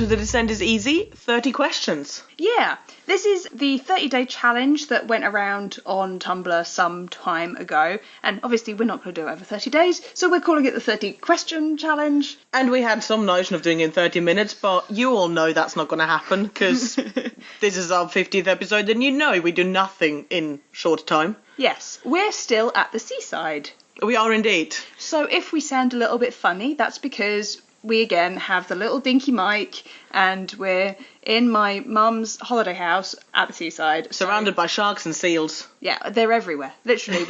to The Descent is Easy, 30 questions. Yeah, this is the 30-day challenge that went around on Tumblr some time ago, and obviously we're not going to do it over 30 days, so we're calling it the 30-question challenge. And we had some notion of doing it in 30 minutes, but you all know that's not going to happen, because this is our 50th episode, and you know we do nothing in short time. Yes, we're still at the seaside. We are indeed. So if we sound a little bit funny, that's because we again have the little dinky mic and we're in my mum's holiday house at the seaside. Surrounded by sharks and seals. Yeah, they're everywhere. Literally,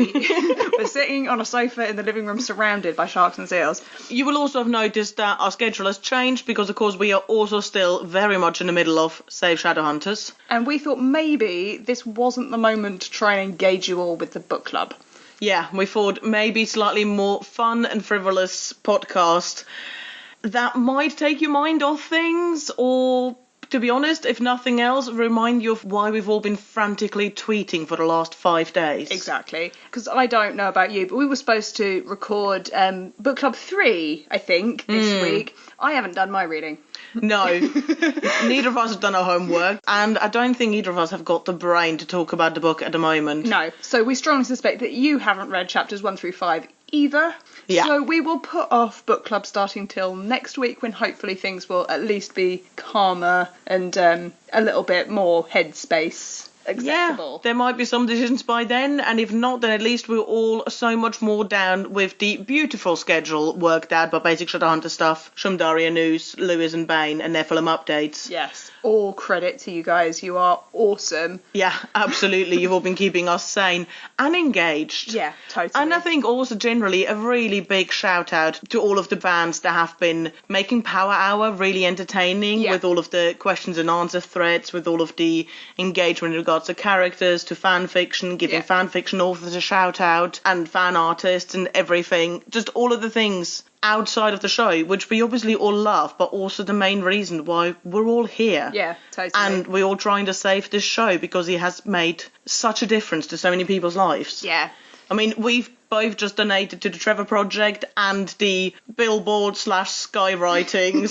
we're sitting on a sofa in the living room surrounded by sharks and seals. You will also have noticed that our schedule has changed because, of course, we are also still very much in the middle of Save Shadowhunters. And we thought maybe this wasn't the moment to try and engage you all with the book club. Yeah, we thought maybe slightly more fun and frivolous podcast that might take your mind off things, or, to be honest, if nothing else, remind you of why we've all been frantically tweeting for the last 5 days. Exactly. Because I don't know about you, but we were supposed to record Book Club 3, I think, this week. I haven't done my reading. No, neither of us have done our homework, and I don't think either of us have got the brain to talk about the book at the moment. No, so we strongly suspect that you haven't read chapters 1 through 5 either. Yeah. So we will put off book club starting till next week, when hopefully things will at least be calmer and a little bit more headspace acceptable. Yeah, there might be some decisions by then, and if not, then at least we're all so much more down with the beautiful schedule worked out by Basic Shadowhunter stuff, Shumdaria news, Lewis and Bane, and Nephilim updates. Yes, all credit to you guys. You are awesome. Yeah, absolutely. You've all been keeping us sane and engaged. Yeah, totally. And I think also generally a really big shout out to all of the bands that have been making Power Hour really entertaining, with all of the questions and answer threads, with all of the engagement in regards to characters, to fan fiction, giving fan fiction authors a shout out, and fan artists and everything. Just all of the things outside of the show, which we obviously all love, but also the main reason why we're all here. Yeah, totally. And we're all trying to save this show because it has made such a difference to so many people's lives. Yeah. I mean, we've both just donated to the Trevor Project and the billboard / skywriting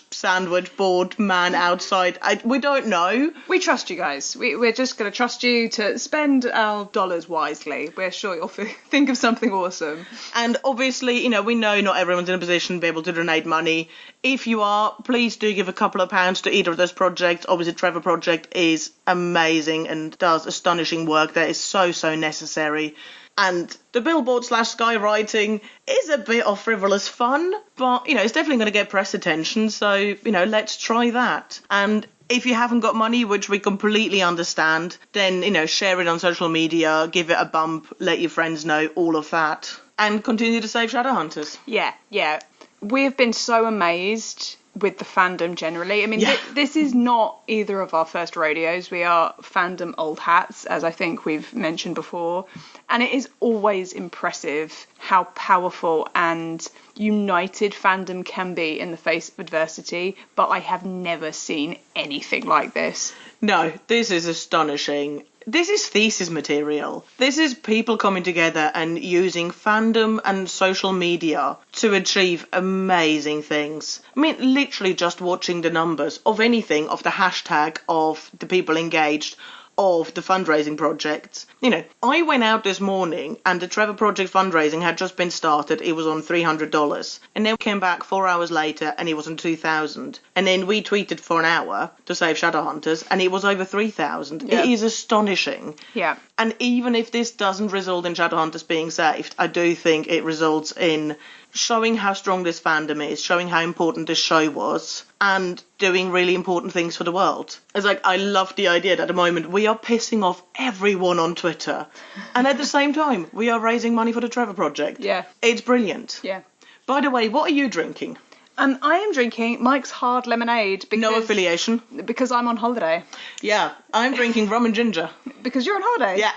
/ sandwich board man outside. We don't know. We trust you guys. We're just going to trust you to spend our dollars wisely. We're sure you'll think of something awesome. And obviously, you know, we know not everyone's in a position to be able to donate money. If you are, please do give a couple of pounds to either of those projects. Obviously, Trevor Project is amazing and does astonishing work that is so necessary. And the billboard / skywriting is a bit of frivolous fun, but, you know, it's definitely going to get press attention, so, you know, let's try that. And if you haven't got money, which we completely understand, then, you know, share it on social media, give it a bump, let your friends know, all of that. And continue to save Shadowhunters. Yeah. We've been so amazed with the fandom generally. I mean, this is not either of our first rodeos. We are fandom old hats, as I think we've mentioned before. And it is always impressive how powerful and united fandom can be in the face of adversity. But I have never seen anything like this. No, this is astonishing. This is thesis material. This is people coming together and using fandom and social media to achieve amazing things. I mean, literally just watching the numbers of anything, of the hashtag, of the people engaged, of the fundraising projects. You know, I went out this morning and the Trevor Project fundraising had just been started. It was on $300. And then we came back 4 hours later and it was on $2,000. And then we tweeted for an hour to save Shadowhunters and it was over $3,000. Yeah. It is astonishing. Yeah. And even if this doesn't result in Shadowhunters being saved, I do think it results in showing how strong this fandom is, showing how important this show was, and doing really important things for the world. It's like, I love the idea that at the moment we are pissing off everyone on Twitter, and at the same time we are raising money for the Trevor Project. Yeah. It's brilliant. Yeah. By the way, what are you drinking? I am drinking Mike's Hard Lemonade. Because, No affiliation. Because I'm on holiday. Yeah, I'm drinking rum and ginger. Because you're on holiday? Yeah.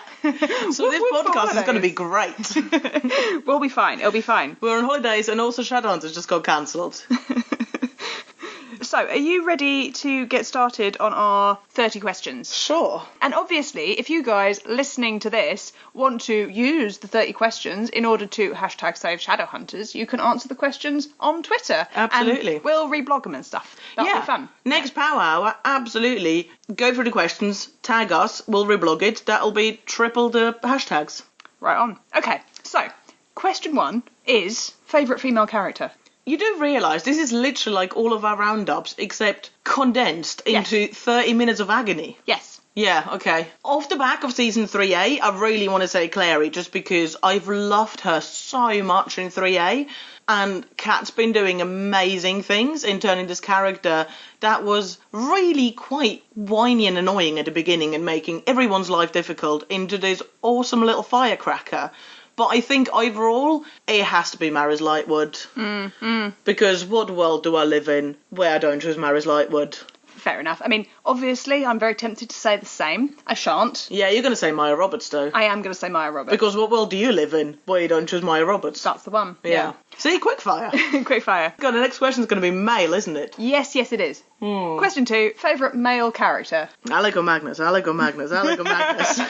So this podcast is going to be great. We'll be fine. It'll be fine. We're on holidays and also Shadowhunters just got cancelled. So, are you ready to get started on our 30 questions? Sure. And obviously, if you guys listening to this want to use the 30 questions in order to hashtag save Shadowhunters, you can answer the questions on Twitter. Absolutely. And we'll reblog them and stuff. That'll be fun. Next Power Hour, absolutely. Go through the questions, tag us, we'll reblog it. That'll be triple the hashtags. Right on. Okay, so question 1 is favourite female character. You do realise this is literally like all of our roundups, except condensed into 30 minutes of agony. Yes. Yeah, okay. Off the back of season 3A, I really want to say Clary, just because I've loved her so much in 3A, and Kat's been doing amazing things in turning this character that was really quite whiny and annoying at the beginning and making everyone's life difficult into this awesome little firecracker. But I think overall, it has to be Maris Lightwood. Because what world do I live in where I don't choose Maris Lightwood? Fair enough. I mean, obviously, I'm very tempted to say the same. I shan't. Yeah, you're going to say Maya Roberts, though. I am going to say Maya Roberts. Because what world do you live in where you don't choose Maya Roberts? That's the one. Yeah. See, quickfire. Quickfire. God, the next question's going to be male, isn't it? Yes, it is. Question 2, favourite male character. Alec or Magnus, Alec or Magnus, Alec or Magnus.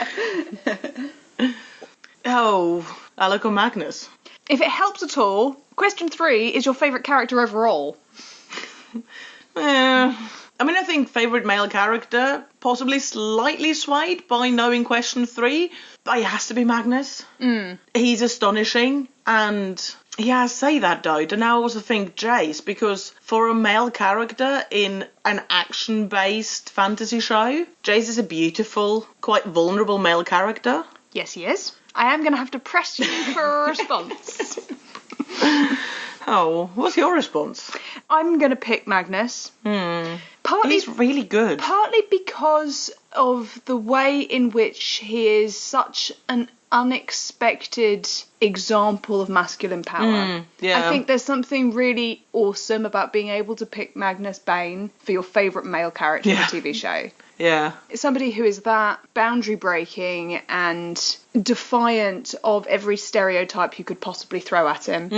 Oh, Alec or Magnus. If it helps at all, question 3 is your favourite character overall. I mean, I think favourite male character, possibly slightly swayed by knowing question 3, but it has to be Magnus. He's astonishing, and yeah, I say that though, and now I also think Jace, because for a male character in an action-based fantasy show, Jace is a beautiful, quite vulnerable male character. Yes, he is. I am going to have to press you for a response. Oh, what's your response? I'm going to pick Magnus. Partly, He's really good. Partly because of the way in which he is such an unexpected example of masculine power. Yeah. I think there's something really awesome about being able to pick Magnus Bane for your favourite male character in a TV show. Yeah. It's somebody who is that boundary breaking and defiant of every stereotype you could possibly throw at him.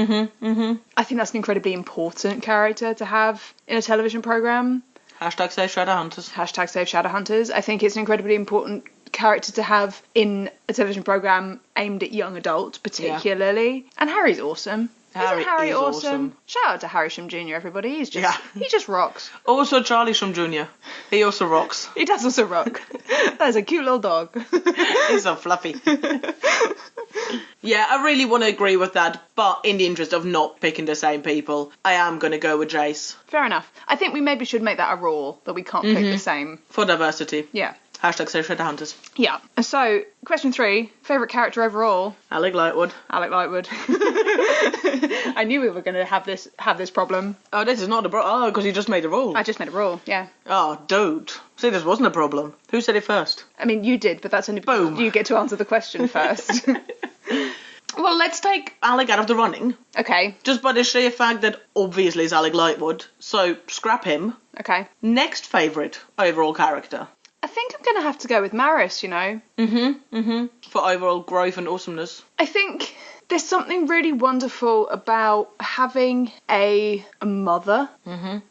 I think that's an incredibly important character to have in a television programme. Hashtag save Shadowhunters. Hashtag save Shadowhunters. I think it's an incredibly important character to have in a television programme aimed at young adults particularly. And Harry's awesome. Isn't Harry awesome? Shout out to Harry Shum Jr., everybody. He just rocks. Also Charlie Shum Jr. He also rocks. He does also rock. That's a cute little dog. He's so fluffy. Yeah, I really want to agree with that, but in the interest of not picking the same people, I am going to go with Jace. Fair enough. I think we maybe should make that a rule, that we can't pick the same. For diversity. Yeah. Hashtag save Shadowhunters. Yeah. So, question 3, favourite character overall? Alec Lightwood. Alec Lightwood. I knew we were going to have this problem. Oh, this is not a problem. Oh, because you just made a rule. I just made a rule, yeah. Oh, dude. See, this wasn't a problem. Who said it first? I mean, you did, but that's only because you get to answer the question first. Well, let's take Alec out of the running. Okay. Just by the sheer fact that obviously it's Alec Lightwood, so scrap him. Okay. Next favourite overall character. I think I'm going to have to go with Maris, you know. For overall growth and awesomeness. I think there's something really wonderful about having a mother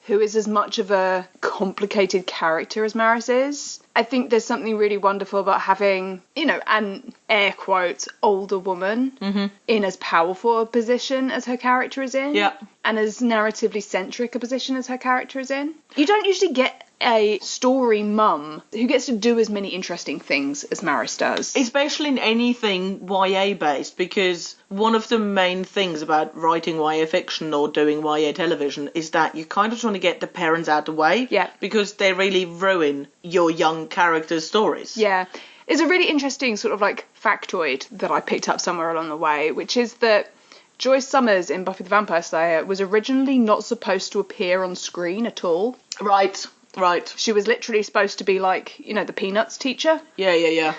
who is as much of a complicated character as Maris is. I think there's something really wonderful about having, you know, an air quotes older woman in as powerful a position as her character is in. Yeah. And as narratively centric a position as her character is in. You don't usually get a story mum who gets to do as many interesting things as Maris does. Especially in anything YA based, because one of the main things about writing YA fiction or doing YA television is that you kind of want to get the parents out the way. Yeah. Because they really ruin your young characters' stories. Yeah. There's a really interesting sort of like factoid that I picked up somewhere along the way, which is that Joyce Summers in Buffy the Vampire Slayer was originally not supposed to appear on screen at all. Right. She was literally supposed to be like, you know, the Peanuts teacher. Yeah.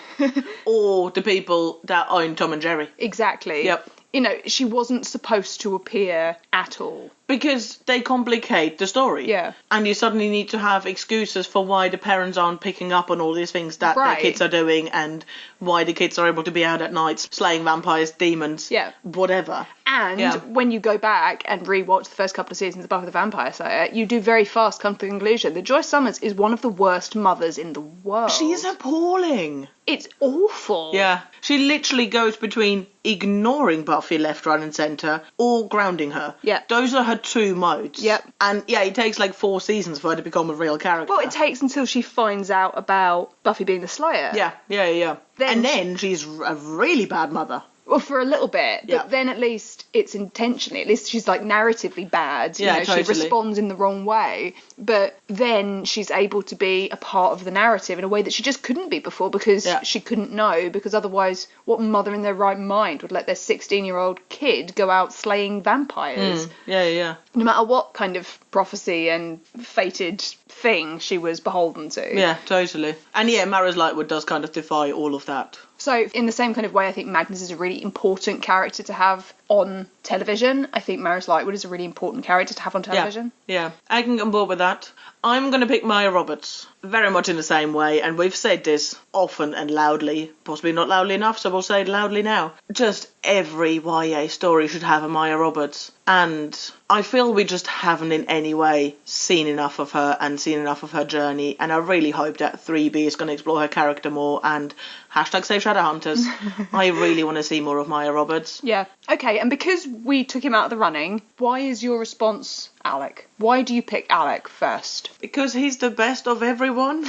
Or the people that own Tom and Jerry. Exactly. Yep. You know, she wasn't supposed to appear at all. Because they complicate the story. Yeah. And you suddenly need to have excuses for why the parents aren't picking up on all these things that their kids are doing, and why the kids are able to be out at night slaying vampires, demons, Yeah. whatever. And when you go back and rewatch the first couple of seasons of Buffy the Vampire Slayer, you do very fast come to the conclusion that Joyce Summers is one of the worst mothers in the world. She is appalling. It's awful. Yeah. She literally goes between ignoring Buffy left, right and centre or grounding her. Yeah. Those are her two modes. Yep. And yeah, it takes like 4 seasons for her to become a real character. Well, it takes until she finds out about Buffy being the Slayer. Yeah. Then she's a really bad mother. Well, for a little bit, but then at least it's intentionally. At least she's like narratively bad. You know, totally. She responds in the wrong way, but then she's able to be a part of the narrative in a way that she just couldn't be before because she couldn't know. Because otherwise, what mother in their right mind would let their 16-year-old kid go out slaying vampires? Yeah. No matter what kind of prophecy and fated thing she was beholden to. Yeah, totally. And yeah, Maris Lightwood does kind of defy all of that. So in the same kind of way, I think Magnus is a really important character to have on television. I think Maris Lightwood is a really important character to have on television. Yeah, I can get on board with that. I'm going to pick Maya Roberts, very much in the same way, and we've said this often and loudly, possibly not loudly enough, so we'll say it loudly now. Just every YA story should have a Maya Roberts, and I feel we just haven't in any way seen enough of her and seen enough of her journey, and I really hope that 3B is going to explore her character more, and hashtag save Shadowhunters. I really want to see more of Maya Roberts. Yeah. Okay, and because we took him out of the running, why is your response Alec? Why do you pick Alec first? Because he's the best of everyone.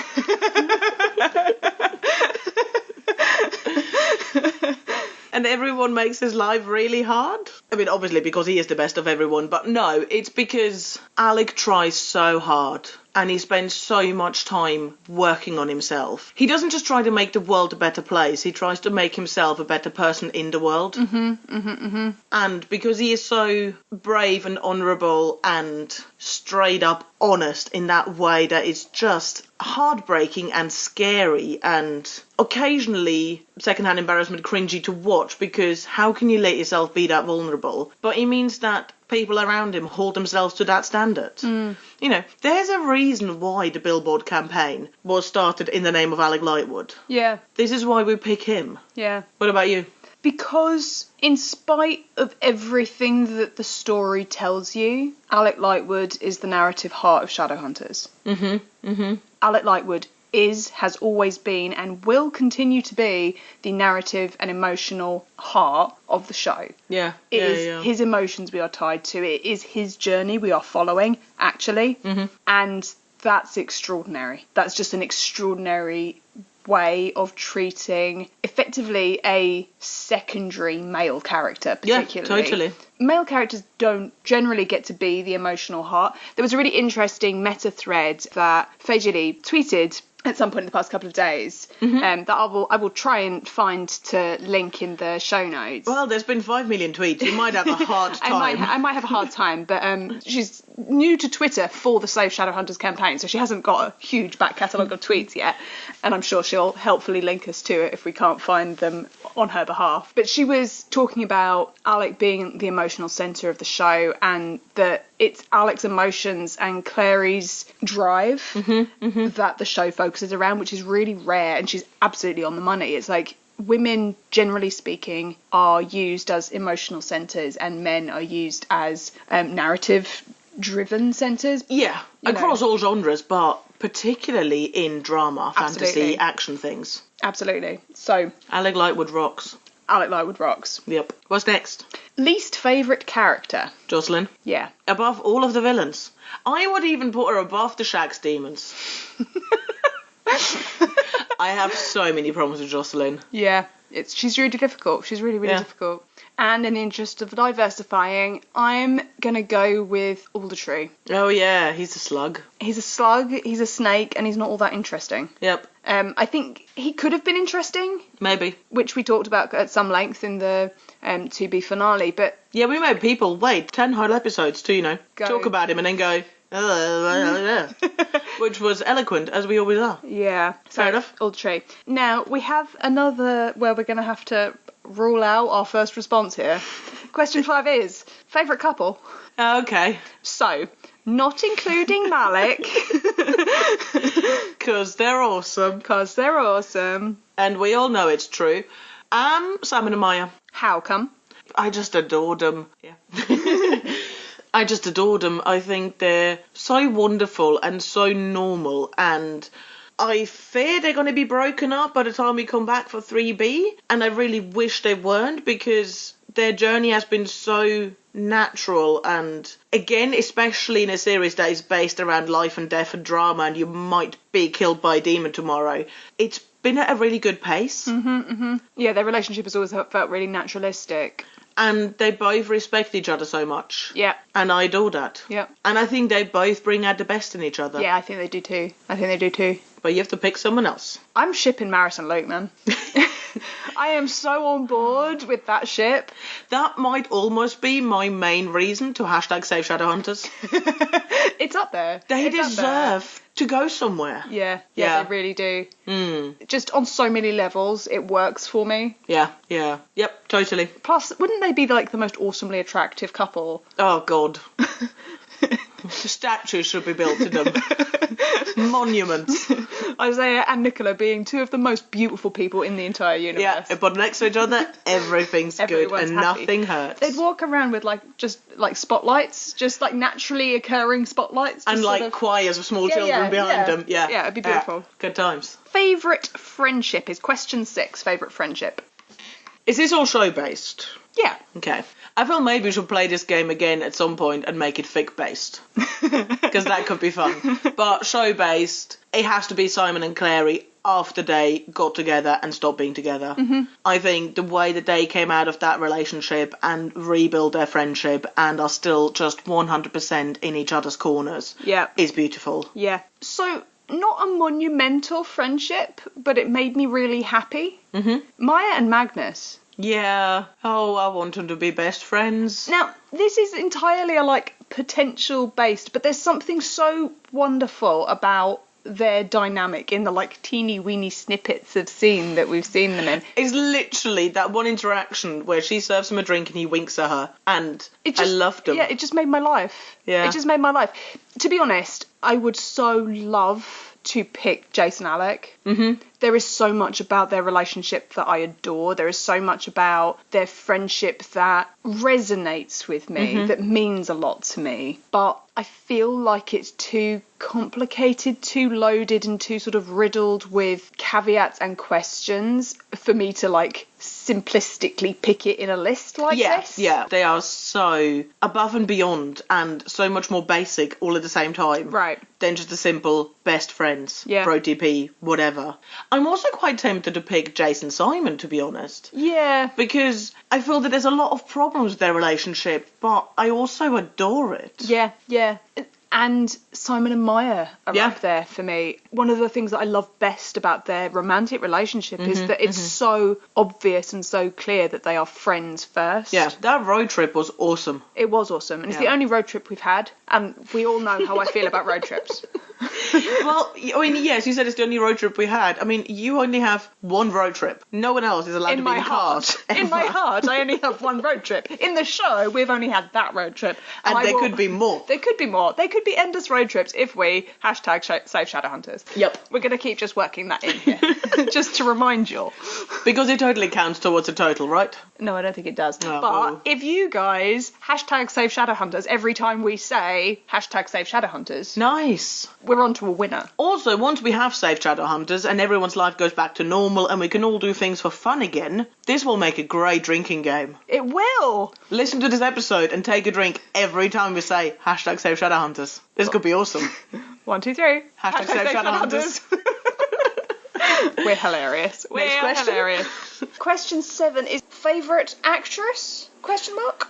And everyone makes his life really hard. I mean, obviously because he is the best of everyone, but no, it's because Alec tries so hard and he spends so much time working on himself. He doesn't just try to make the world a better place, he tries to make himself a better person in the world. And because he is so brave and honourable and straight up honest in that way that is just heartbreaking and scary and occasionally secondhand embarrassment cringy to watch, because how can you let yourself be that vulnerable? But it means that people around him hold themselves to that standard. You know, there's a reason why the Billboard campaign was started in the name of Alec Lightwood. Yeah. This is why we pick him. Yeah. What about you? Because in spite of everything that the story tells you, Alec Lightwood is the narrative heart of Shadowhunters. Alec Lightwood has always been, and will continue to be, the narrative and emotional heart of the show. Yeah. It is his emotions we are tied to. It is his journey we are following, actually. And that's extraordinary. That's just an extraordinary way of treating effectively a secondary male character, particularly. Yeah, totally. Male characters don't generally get to be the emotional heart. There was a really interesting meta thread that Fejili tweeted at some point in the past couple of days, that I will try and find to link in the show notes. Well, there's been 5 million tweets. You might have a hard time. I might have a hard time, but she's new to Twitter for the Save Shadowhunters campaign, so she hasn't got a huge back catalogue of tweets yet, and I'm sure she'll helpfully link us to it if we can't find them on her behalf. But she was talking about Alec being the emotional centre of the show, and that it's Alec's emotions and Clary's drive that the show focuses around, which is really rare, and she's absolutely on the money. It's like women, generally speaking, are used as emotional centres and men are used as narrative-driven centres. Yeah, across all genres, but particularly in drama, fantasy, action things. Absolutely. So Alec Lightwood rocks. Alec Lightwood rocks. Yep. What's next? Least favourite character? Jocelyn. Yeah. Above all of the villains. I would even put her above the Shax demons. I have so many problems with Jocelyn. Yeah. She's really difficult. She's really, really difficult. And in the interest of diversifying, I'm going to go with Aldertree. Oh, yeah. He's a slug. He's a slug, he's a snake, and he's not all that interesting. Yep. I think he could have been interesting. Maybe. Which we talked about at some length in the 2B finale, but... Yeah, we made people wait 10 whole episodes to, talk about him and then go... which was eloquent, as we always are. Yeah. Fair enough. Aldertree. Now, we have another where we're going to have to rule out our first response here. Question 5 is, favourite couple? Okay. So, not including Malik. Because they're awesome. Because they're awesome. And we all know it's true. Simon and Maya. How come? I just adored them. Yeah. I just adored them. I think they're so wonderful and so normal, and I fear they're going to be broken up by the time we come back for 3B, and I really wish they weren't, because their journey has been so natural, and again, especially in a series that is based around life and death and drama, and you might be killed by a demon tomorrow, it's been at a really good pace. Yeah, their relationship has always felt really naturalistic. And they both respect each other so much. Yeah. And I adore that. Yeah. And I think they both bring out the best in each other. Yeah, I think they do too. But you have to pick someone else. I'm shipping Maris and Luke, man. I am so on board with that ship. That might almost be my main reason to hashtag save Shadowhunters. It's up there. They deserve to go somewhere. Yeah, they really do. Just on so many levels, it works for me. Yeah. Yep, totally. Plus, wouldn't they be like the most awesomely attractive couple? Oh, God. The statue should be built to them. Monuments. Isaiah and Nicola being two of the most beautiful people in the entire universe. Yeah, but next to each other, everything's good and happy. Nothing hurts. They'd walk around with just spotlights, just like naturally occurring spotlights. And like choirs of small children behind them. Yeah, it'd be beautiful. Good times. Favourite friendship is question 6. Favourite friendship. Is this all show based? Yeah. Okay. I feel maybe we should play this game again at some point and make it fic based. Because that could be fun. But show based, it has to be Simon and Clary after they got together and stopped being together. I think the way that they came out of that relationship and rebuilt their friendship and are still just 100% in each other's corners is beautiful. Yeah. So, not a monumental friendship, but it made me really happy. Maya and Magnus. Yeah. Oh, I want them to be best friends. Now, this is entirely a potential based, but there's something so wonderful about their dynamic in the teeny weeny snippets of scene that we've seen them in. It's literally that one interaction where she serves him a drink and he winks at her, and I loved them. Yeah, it just made my life. Yeah. It just made my life. To be honest, I would so love to pick Jason Alec. There is so much about their relationship that I adore. There is so much about their friendship that resonates with me, that means a lot to me. But I feel like it's too complicated, too loaded, and too sort of riddled with caveats and questions for me to simplistically pick it in a list like this. Yeah, they are so above and beyond and so much more basic all at the same time. Right. Than just a simple best friends, bro TP, whatever. I'm also quite tempted to pick Jason Simon, to be honest. Yeah. Because I feel that there's a lot of problems with their relationship, but I also adore it. Yeah. And Simon and Maya are up there for me. One of the things that I love best about their romantic relationship is that it's so obvious and so clear that they are friends first. Yeah, that road trip was awesome. It was awesome. And it's the only road trip we've had. And we all know how I feel about road trips. Well, I mean, yes, you said it's the only road trip we had. I mean, you only have one road trip. No one else is allowed to be in cars. In my heart, I only have one road trip. In the show, we've only had that road trip. And there could be more. There could be more. There could be endless road trips if we hashtag save Shadowhunters. Yep. We're going to keep just working that in here. Just to remind you all. Because it totally counts towards a total, right? No, I don't think it does. Oh, but if you guys hashtag save Shadowhunters every time we say hashtag save Shadowhunters. Nice. We're on to a winner. Also, once we have saved Shadowhunters and everyone's life goes back to normal and we can all do things for fun again, this will make a great drinking game. It will. Listen to this episode and take a drink every time we say hashtag save Shadowhunters. This could be awesome. 1, 2, 3. Hashtag save Shadowhunters. We're hilarious. Next question. Hilarious. Question 7 is favourite actress? Question mark.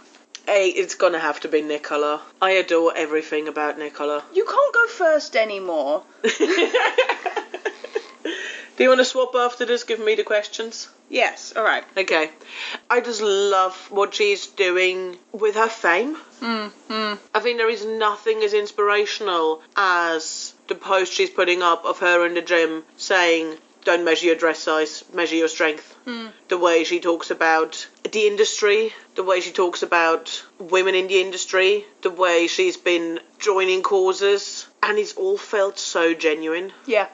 It's gonna have to be Nicola. I adore everything about Nicola. You can't go first anymore. Do you want to swap after this? Give me the questions. Yes, alright. Okay. I just love what she's doing with her fame. I think there is nothing as inspirational as the post she's putting up of her in the gym saying, don't measure your dress size, measure your strength. The way she talks about the industry, the way she talks about women in the industry, the way she's been joining causes, and it's all felt so genuine. Yeah,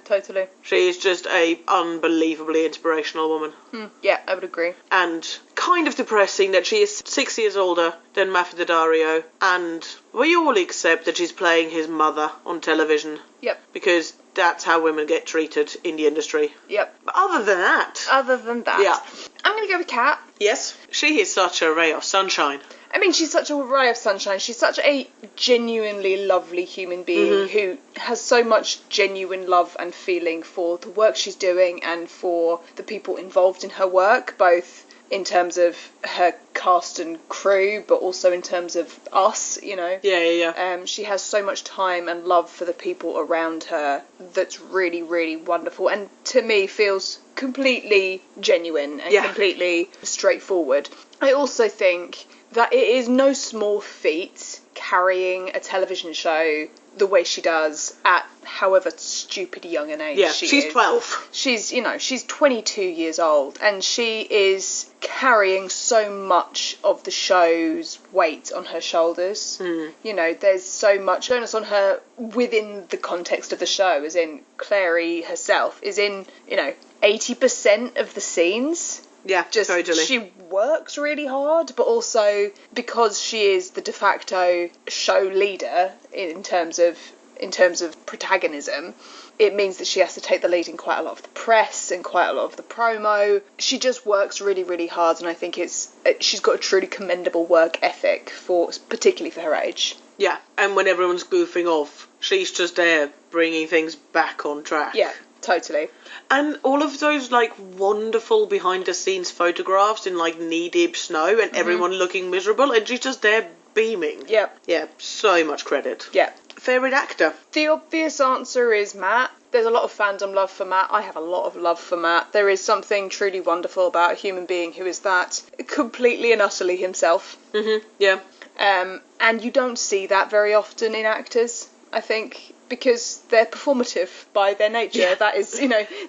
totally. She's just a unbelievably inspirational woman. Yeah, I would agree. And kind of depressing that she is 6 years older than Matthew Daddario, and we all accept that she's playing his mother on television. Yep. Because that's how women get treated in the industry. Yep. But other than that... Yeah. I'm going to go with Kat. Yes. She is such a ray of sunshine. I mean, she's such a ray of sunshine. She's such a genuinely lovely human being who has so much genuine love and feeling for the work she's doing and for the people involved in her work, both in terms of her cast and crew, but also in terms of us, you know. Yeah. She has so much time and love for the people around her that's really, really wonderful, and to me feels completely genuine and completely straightforward. I also think that it is no small feat carrying a television show the way she does at however stupid young an age she is. She's 12. She's 22 years old, and she is carrying so much of the show's weight on her shoulders. You know, there's so much onus on her within the context of the show, as in Clary herself is in, 80% of the scenes. Yeah, totally. She works really hard, but also because she is the de facto show leader in terms of protagonism, it means that she has to take the lead in quite a lot of the press and quite a lot of the promo. She just works really, really hard, and I think she's got a truly commendable work ethic particularly for her age. Yeah, and when everyone's goofing off, she's just there bringing things back on track. Yeah. Totally. And all of those, wonderful behind-the-scenes photographs in, knee-deep snow and everyone looking miserable, and she's just there beaming. Yep. Yeah, so much credit. Yeah. Favourite actor? The obvious answer is Matt. There's a lot of fandom love for Matt. I have a lot of love for Matt. There is something truly wonderful about a human being who is that completely and utterly himself. Yeah. And you don't see that very often in actors, I think, because they're performative by their nature. Yeah. That is,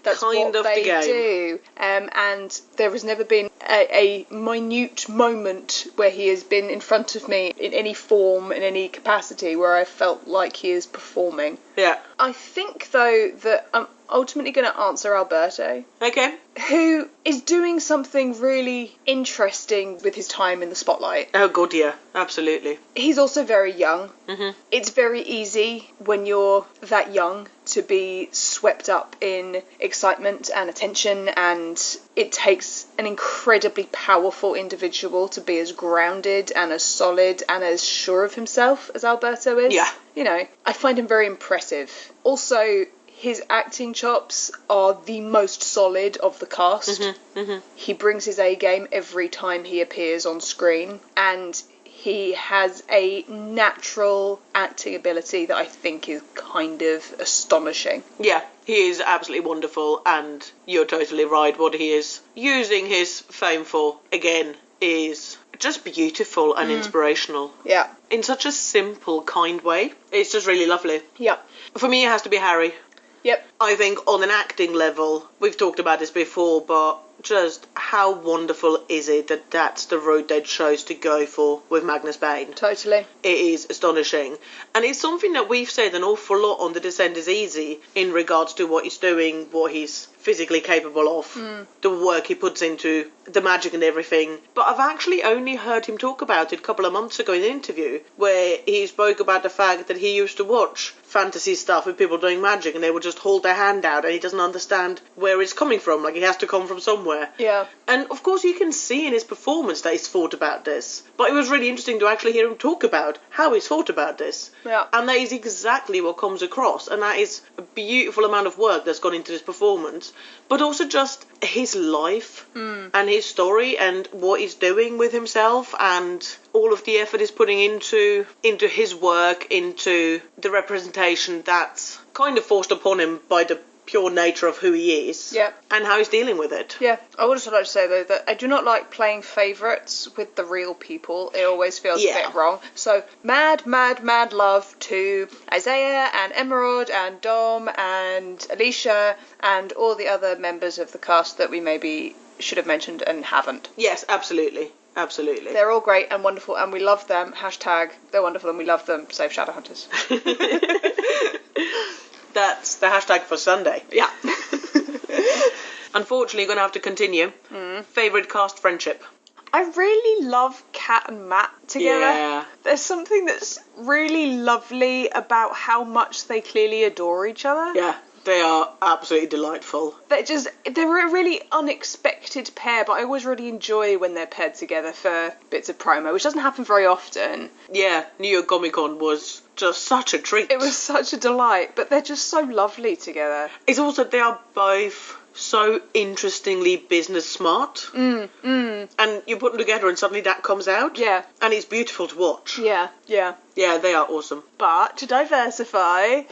that's kind what of they the game. do. And there has never been a minute moment where he has been in front of me in any form, in any capacity, where I felt like he is performing. Yeah. I think, though, that I'm ultimately going to answer Alberto. Okay. Who is doing something really interesting with his time in the spotlight. Oh, God, yeah. Absolutely. He's also very young. It's very easy when you're that young to be swept up in excitement and attention, and it takes an incredibly powerful individual to be as grounded and as solid and as sure of himself as Alberto is. Yeah. I find him very impressive. Also, his acting chops are the most solid of the cast. He brings his A game every time he appears on screen, and he has a natural acting ability that I think is kind of astonishing. Yeah, he is absolutely wonderful, and you're totally right. What he is using his fame for, again, is just beautiful and inspirational. Yeah. In such a simple, kind way. It's just really lovely. Yeah. For me, it has to be Harry. Yep. I think on an acting level, we've talked about this before, but just how wonderful is it that that's the road they chose to go for with Magnus Bane. Totally. It is astonishing. And it's something that we've said an awful lot on The Descent is Easy in regards to what he's doing, what he's physically capable of, the work he puts into the magic and everything. But I've actually only heard him talk about it a couple of months ago in an interview where he spoke about the fact that he used to watch fantasy stuff with people doing magic and they would just hold their hand out and he doesn't understand where it's coming from. Like, it has to come from somewhere. Yeah. And of course you can see in his performance that he's thought about this. But it was really interesting to actually hear him talk about how he's thought about this. Yeah. And that is exactly what comes across. And that is a beautiful amount of work that's gone into this performance. But also just his life and his story and what he's doing with himself and all of the effort he's putting into his work, into the representation that's kind of forced upon him by the pure nature of who he is. Yeah. And how he's dealing with it. Yeah. I would also like to say, though, that I do not like playing favourites with the real people. It always feels a bit wrong. So, mad love to Isaiah and Emerald and Dom and Alicia and all the other members of the cast that we maybe should have mentioned and haven't. Yes, absolutely. Absolutely. They're all great and wonderful and we love them. Hashtag, they're wonderful and we love them. Save Shadowhunters. That's the hashtag for Sunday. Yeah. Unfortunately, you're going to have to continue. Favourite cast friendship? I really love Kat and Matt together. Yeah. There's something that's really lovely about how much they clearly adore each other. Yeah, they are absolutely delightful. They're a really unexpected pair, but I always really enjoy when they're paired together for bits of promo, which doesn't happen very often. Yeah, New York Comic Con was just such a treat. It was such a delight, but they're just so lovely together. It's also, they are both so interestingly business smart. And you put them together and suddenly that comes out. Yeah. And it's beautiful to watch. Yeah. Yeah, they are awesome. But to diversify...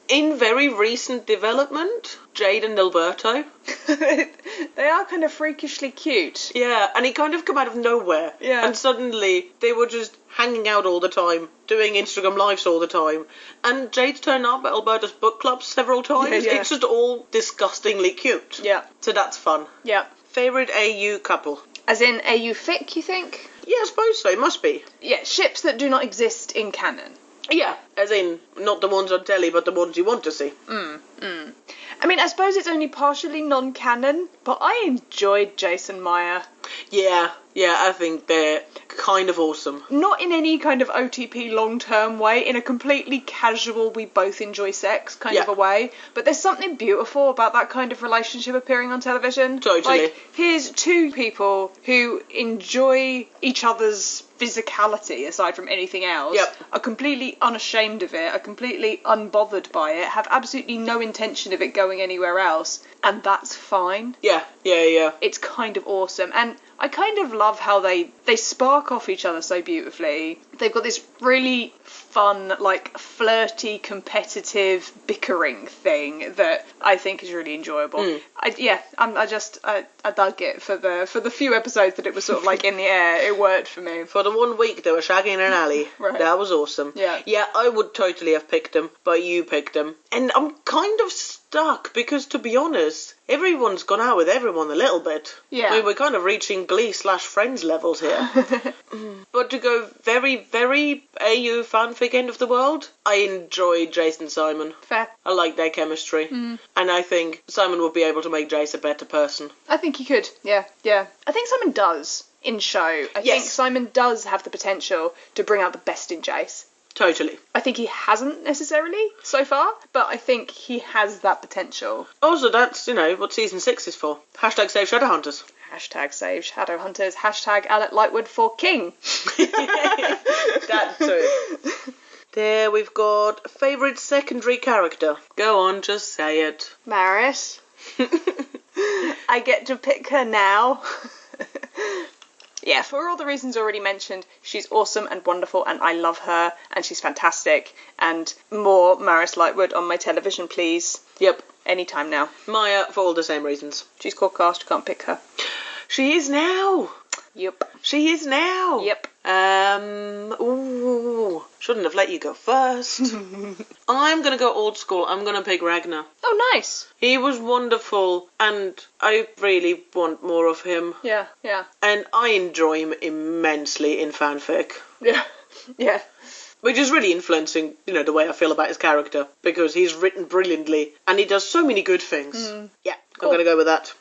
In very recent development, Jade and Alberto. They are kind of freakishly cute. Yeah, and he kind of come out of nowhere. Yeah. And suddenly they were just hanging out all the time, doing Instagram lives all the time. And Jade's turned up at Alberto's book club several times. Yeah. It's just all disgustingly cute. Yeah. So that's fun. Yeah. Favourite AU couple? As in AU fic, you think? Yeah, I suppose so. It must be. Yeah, ships that do not exist in canon. Yeah, as in, not the ones on telly, but the ones you want to see. I mean, I suppose it's only partially non-canon, but I enjoyed Jason Meyer. Yeah, I think they're kind of awesome. Not in any kind of OTP long-term way, in a completely casual, we both enjoy sex kind of a way. But there's something beautiful about that kind of relationship appearing on television. Totally. Like, here's two people who enjoy each other's physicality aside from anything else, are completely unashamed of it, are completely unbothered by it, have absolutely no intention of it going anywhere else, and that's fine. Yeah. It's kind of awesome, and I kind of love how they spark off each other so beautifully. They've got this really fun, like, flirty, competitive bickering thing that I think is really enjoyable. I dug it for the few episodes that it was sort of like in the air. It worked for me. For the 1 week they were shagging in an alley. Right. That was awesome. Yeah, I would totally have picked them, but you picked them. And I'm kind of stuck because, to be honest, everyone's gone out with everyone a little bit. Yeah. I mean, we're kind of reaching Glee/Friends levels here. But to go very, very AU fanfic end of the world, I enjoyed Jace and Simon. Fair. I like their chemistry. And I think Simon would be able to make Jace a better person. I think he could. Yeah. I think Simon does in show. I think Simon does have the potential to bring out the best in Jace. Totally. I think he hasn't necessarily so far, but I think he has that potential. Also, that's, what season 6 is for. Hashtag save Shadowhunters. Hashtag save Shadowhunters. Hashtag Alec Lightwood for king. That too. There we've got favourite secondary character. Go on, just say it. Maris. I get to pick her now. Yeah, for all the reasons already mentioned, she's awesome and wonderful, and I love her, and she's fantastic. And more Maris Lightwood on my television, please. Yep. Anytime now. Maya, for all the same reasons. She's core cast, can't pick her. She is now. Yep. She is now. Yep. Shouldn't have let you go first. I'm going to go old school. I'm going to pick Ragnar. Oh, nice. He was wonderful, and I really want more of him. Yeah. And I enjoy him immensely in fanfic. Yeah. Which is really influencing, the way I feel about his character, because he's written brilliantly, and he does so many good things. Yeah, cool. I'm going to go with that.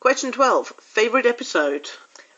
Question 12. Favourite episode?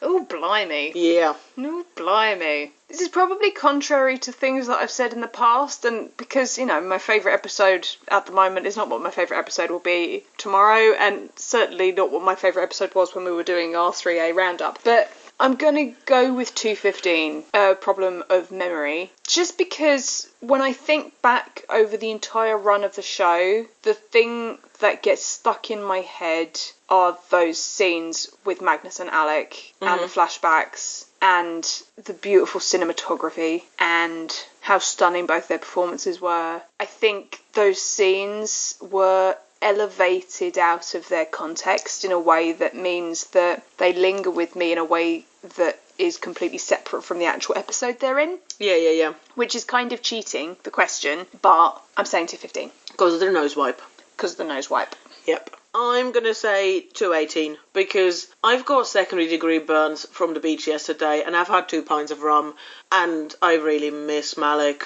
Oh, blimey. Yeah. Oh, blimey. This is probably contrary to things that I've said in the past, and because, my favourite episode at the moment is not what my favourite episode will be tomorrow, and certainly not what my favourite episode was when we were doing our 3A roundup. But I'm going to go with 215, Problem of Memory, just because when I think back over the entire run of the show, the thing that gets stuck in my head are those scenes with Magnus and Alec and the flashbacks and the beautiful cinematography and how stunning both their performances were. I think those scenes were elevated out of their context in a way that means that they linger with me in a way that is completely separate from the actual episode they're in. Yeah. Which is kind of cheating the question, but I'm saying 215. Because of the nose wipe. Because of the nose wipe. Yep. I'm going to say 218 because I've got secondary degree burns from the beach yesterday and I've had 2 pints of rum and I really miss Malik.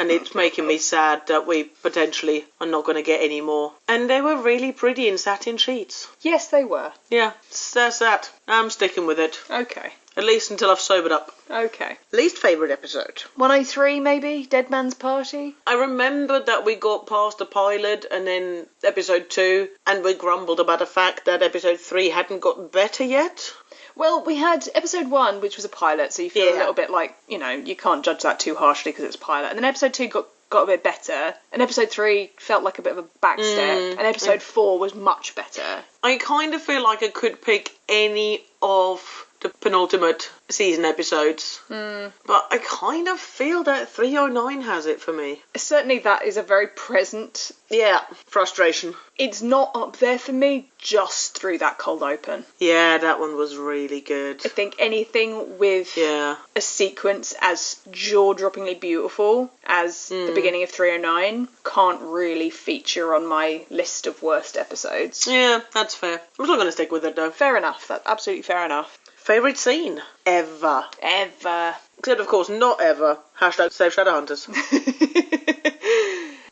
and it's making me sad that we potentially are not going to get any more. And they were really pretty in satin sheets. Yes, they were. Yeah, that's that. I'm sticking with it. Okay. At least until I've sobered up. Okay. Least favourite episode? 103 maybe? Dead Man's Party? I remember that we got past the pilot and then episode 2, and we grumbled about the fact that episode 3 hadn't got better yet. Well, we had episode 1, which was a pilot, so you feel a little bit like, you can't judge that too harshly because it's a pilot. And then episode 2 got a bit better, and episode 3 felt like a bit of a backstep, and episode 4 was much better. I kind of feel like I could pick any of the penultimate season episodes, but I kind of feel that 309 has it for me. Certainly that is a very present... Yeah, frustration. It's not up there for me just through that cold open. Yeah, that one was really good. I think anything with a sequence as jaw-droppingly beautiful as the beginning of 309 can't really feature on my list of worst episodes. Yeah, that's fair. I'm still going to stick with it though. Fair enough. That's absolutely fair enough. Favourite scene? Ever. Except, of course, not ever. # save Shadowhunters.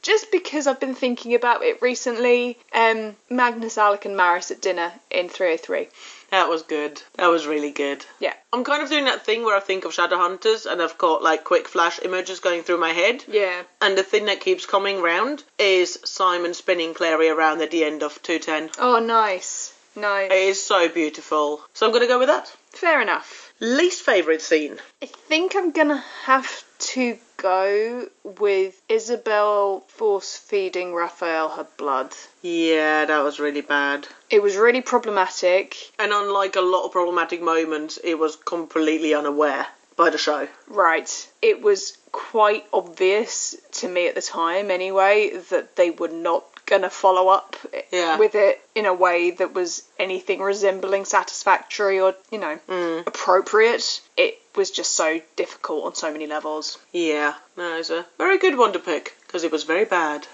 Just because I've been thinking about it recently, Magnus, Alec and Maris at dinner in 303. That was good. That was really good. Yeah. I'm kind of doing that thing where I think of Shadowhunters and I've got like quick flash images going through my head. Yeah. And the thing that keeps coming round is Simon spinning Clary around at the end of 210. Oh, nice. Nice. It is so beautiful. So I'm going to go with that. Fair enough. Least favourite scene? I think I'm going to have to go with Isabel force-feeding Raphael her blood. Yeah, that was really bad. It was really problematic. And unlike a lot of problematic moments, it was completely unaware by the show. Right. It was quite obvious to me at the time anyway that they were not going to follow up with it in a way that was anything resembling satisfactory or, appropriate. It was just so difficult on so many levels. Yeah, no, it's a very good one to pick because it was very bad.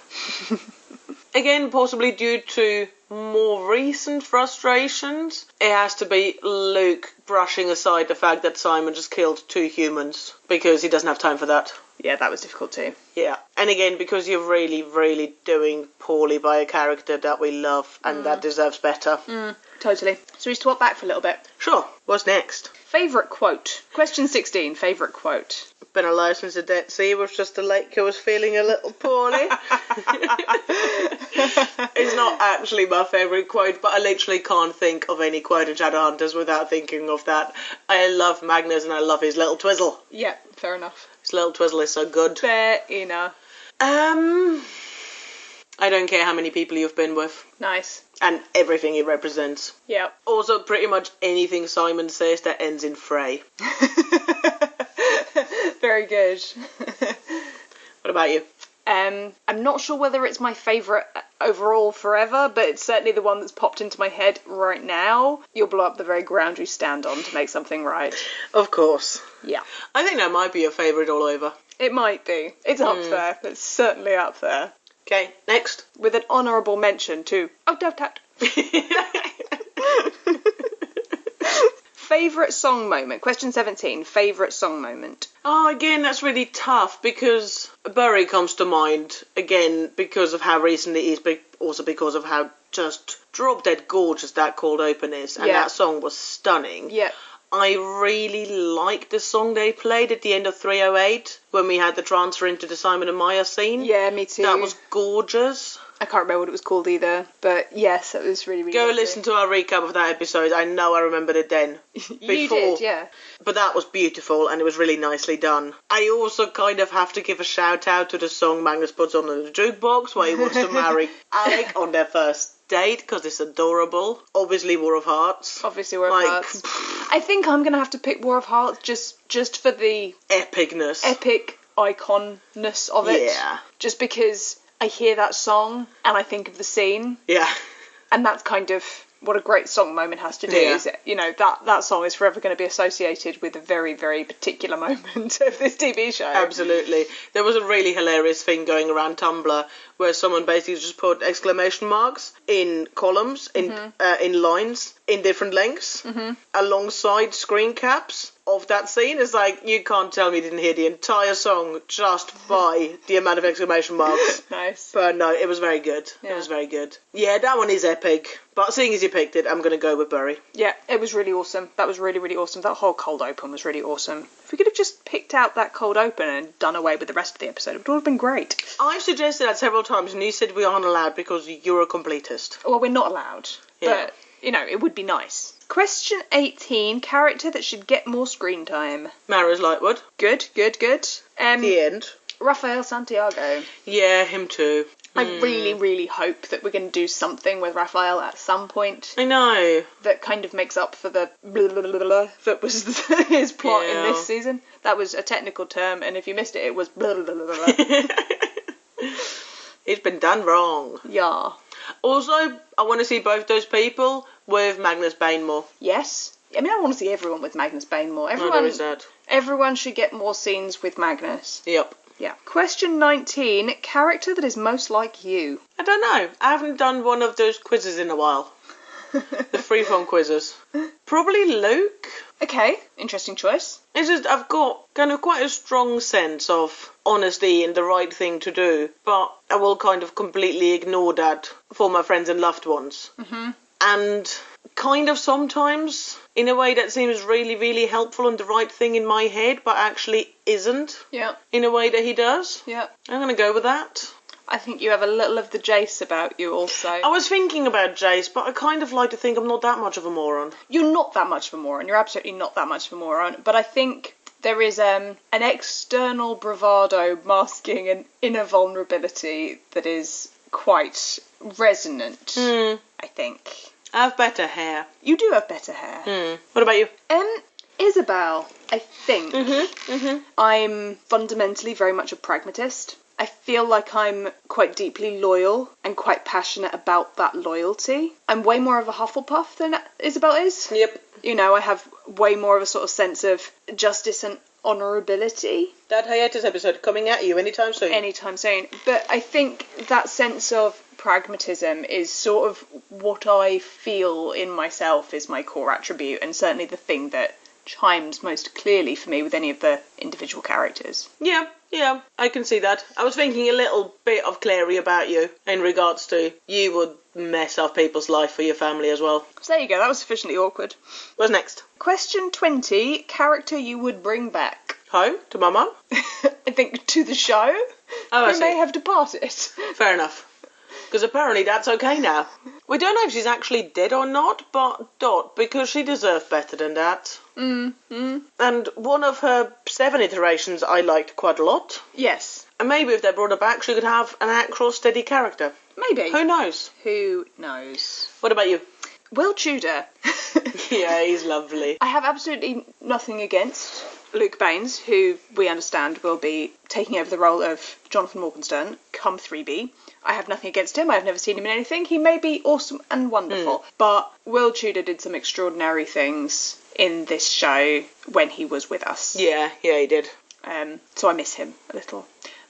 Again, possibly due to more recent frustrations, it has to be Luke brushing aside the fact that Simon just killed 2 humans because he doesn't have time for that. Yeah, that was difficult too. Yeah, and again, because you're really, really doing poorly by a character that we love and that deserves better. Totally. So we swap back for a little bit. Sure. What's next? Favourite quote. Question 16, favourite quote. Been alive since the Dead Sea was just a lake who was feeling a little poorly. It's not actually my favourite quote, but I literally can't think of any quote in Shadowhunters without thinking of that. I love Magnus and I love his little twizzle. Yeah, fair enough. His little twizzle is so good. Fair enough. I don't care how many people you've been with. Nice. And everything it represents. Yeah. Also, pretty much anything Simon says that ends in Frey. Very good. What about you? I'm not sure whether it's my favourite overall forever, but it's certainly the one that's popped into my head right now. You'll blow up the very ground you stand on to make something right. Of course. Yeah. I think that might be your favourite all over. It might be. It's up there. It's certainly up there. Okay, next. With an honourable mention to... Oh, Dove Tat. Favourite song moment. Question 17. Favourite song moment. Oh, again, that's really tough because Bury comes to mind, again, because of how recent it is, but also because of how just drop-dead gorgeous that cold open is. And that song was stunning. Yeah. I really liked the song they played at the end of 308 when we had the transfer into the Simon and Maya scene. Yeah, me too. That was gorgeous. I can't remember what it was called either, but yes, it was really, really Go lovely. listen to our recap of that episode. I know I remembered it then. You did, yeah. But that was beautiful and it was really nicely done. I also kind of have to give a shout out to the song Magnus puts on the jukebox where he wants to marry Alec on their first date because it's adorable. Obviously War of Hearts. Obviously War of Hearts. I think I'm going to have to pick War of Hearts just for the... epicness. Epic iconness of it. Yeah. Just because I hear that song and I think of the scene. Yeah. And that's kind of what a great song moment has to do. Is it? You know, that song is forever going to be associated with a very, very particular moment of this TV show. Absolutely. There was a really hilarious thing going around Tumblr where someone basically just put exclamation marks in columns, in lines, in different lengths alongside screen caps of that scene. It's like, you can't tell me you didn't hear the entire song just by the amount of exclamation marks. Nice. But no, it was very good. Yeah. It was very good. Yeah, that one is epic. But seeing as you picked it, I'm going to go with Bury. Yeah, it was really awesome. That was really, really awesome. That whole cold open was really awesome. If we could have just picked out that cold open and done away with the rest of the episode, it would have been great. I've suggested that several times, and you said we aren't allowed because you're a completist. Well, we're not allowed. Yeah. But, you know, it would be nice. Question 18, character that should get more screen time. Maris Lightwood. Good. The end. Rafael Santiago. Yeah, him too. I really, really hope that we're going to do something with Raphael at some point. I know. That kind of makes up for the blah, blah, blah, blah, that was his plot in this season. That was a technical term, and if you missed it, it was blah, blah, blah, blah. It's been done wrong. Yeah. Also, I want to see both those people with Magnus Bainmore. Yes. I mean, I want to see everyone with Magnus Bainmore. Everyone should get more scenes with Magnus. Yep. Yeah. Question 19. Character that is most like you. I don't know. I haven't done one of those quizzes in a while. The freeform quizzes. Probably Luke. Okay. Interesting choice. It's just I've got kind of quite a strong sense of honesty and the right thing to do, but I will kind of completely ignore that for my friends and loved ones. Mm-hmm. And kind of sometimes in a way that seems really, really helpful and the right thing in my head, but actually isn't. Yeah. In a way that he does. Yeah. I'm going to go with that. I think you have a little of the Jace about you also. I was thinking about Jace, but I kind of like to think I'm not that much of a moron. You're not that much of a moron. You're absolutely not that much of a moron. But I think there is an external bravado masking an inner vulnerability that is quite resonant, I think. I have better hair. You do have better hair. What about you? Isabel, I think. I'm fundamentally very much a pragmatist. I feel like I'm quite deeply loyal and quite passionate about that loyalty. I'm way more of a Hufflepuff than Isabel is. Yep. You know, I have way more of a sort of sense of justice and honourability. That hiatus episode coming at you anytime soon. Anytime soon. But I think that sense of pragmatism is sort of what I feel in myself is my core attribute, and certainly the thing that chimes most clearly for me with any of the individual characters. Yeah, I can see that. I was thinking a little bit of Clary about you in regards to you would mess up people's life for your family as well. So there you go, that was sufficiently awkward. What's next? Question 20, character you would bring back. Home? To my mum? I think to the show. Oh, I see. Who may have departed. Fair enough. Because apparently that's okay now. We don't know if she's actually dead or not, but because she deserved better than that. And one of her 7 iterations I liked quite a lot. Yes. And maybe if they brought her back, she could have an actual steady character. Maybe. Who knows? Who knows? What about you? Will Tudor. Yeah, he's lovely. I have absolutely nothing against Luke Baines, who we understand will be taking over the role of Jonathan Morgenstern come 3B. I have nothing against him. I've never seen him in anything. He may be awesome and wonderful. But Will Tudor did some extraordinary things in this show when he was with us. Yeah, he did. So I miss him a little.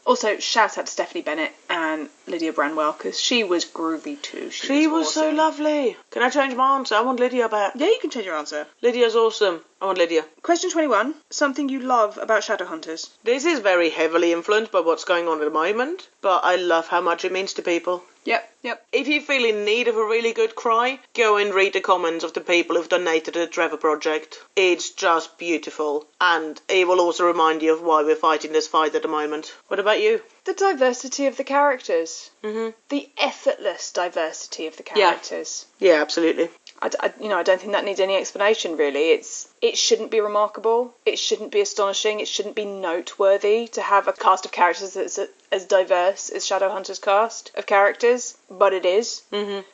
Also, shout out to Stephanie Bennett and Lydia Branwell, because she was groovy too. She was awesome. So lovely. Can I change my answer? I want Lydia back. Yeah, you can change your answer. Lydia's awesome. I want Lydia. Question 21. Something you love about Shadowhunters. This is very heavily influenced by what's going on at the moment, but I love how much it means to people. Yep. If you feel in need of a really good cry, go and read the comments of the people who've donated to the Trevor Project. It's just beautiful, and it will also remind you of why we're fighting this fight at the moment. What about you? The diversity of the characters. The effortless diversity of the characters. Yeah, absolutely. I don't think that needs any explanation, really. It shouldn't be remarkable. It shouldn't be astonishing. It shouldn't be noteworthy to have a cast of characters that's as diverse as Shadowhunters' cast of characters, but it is.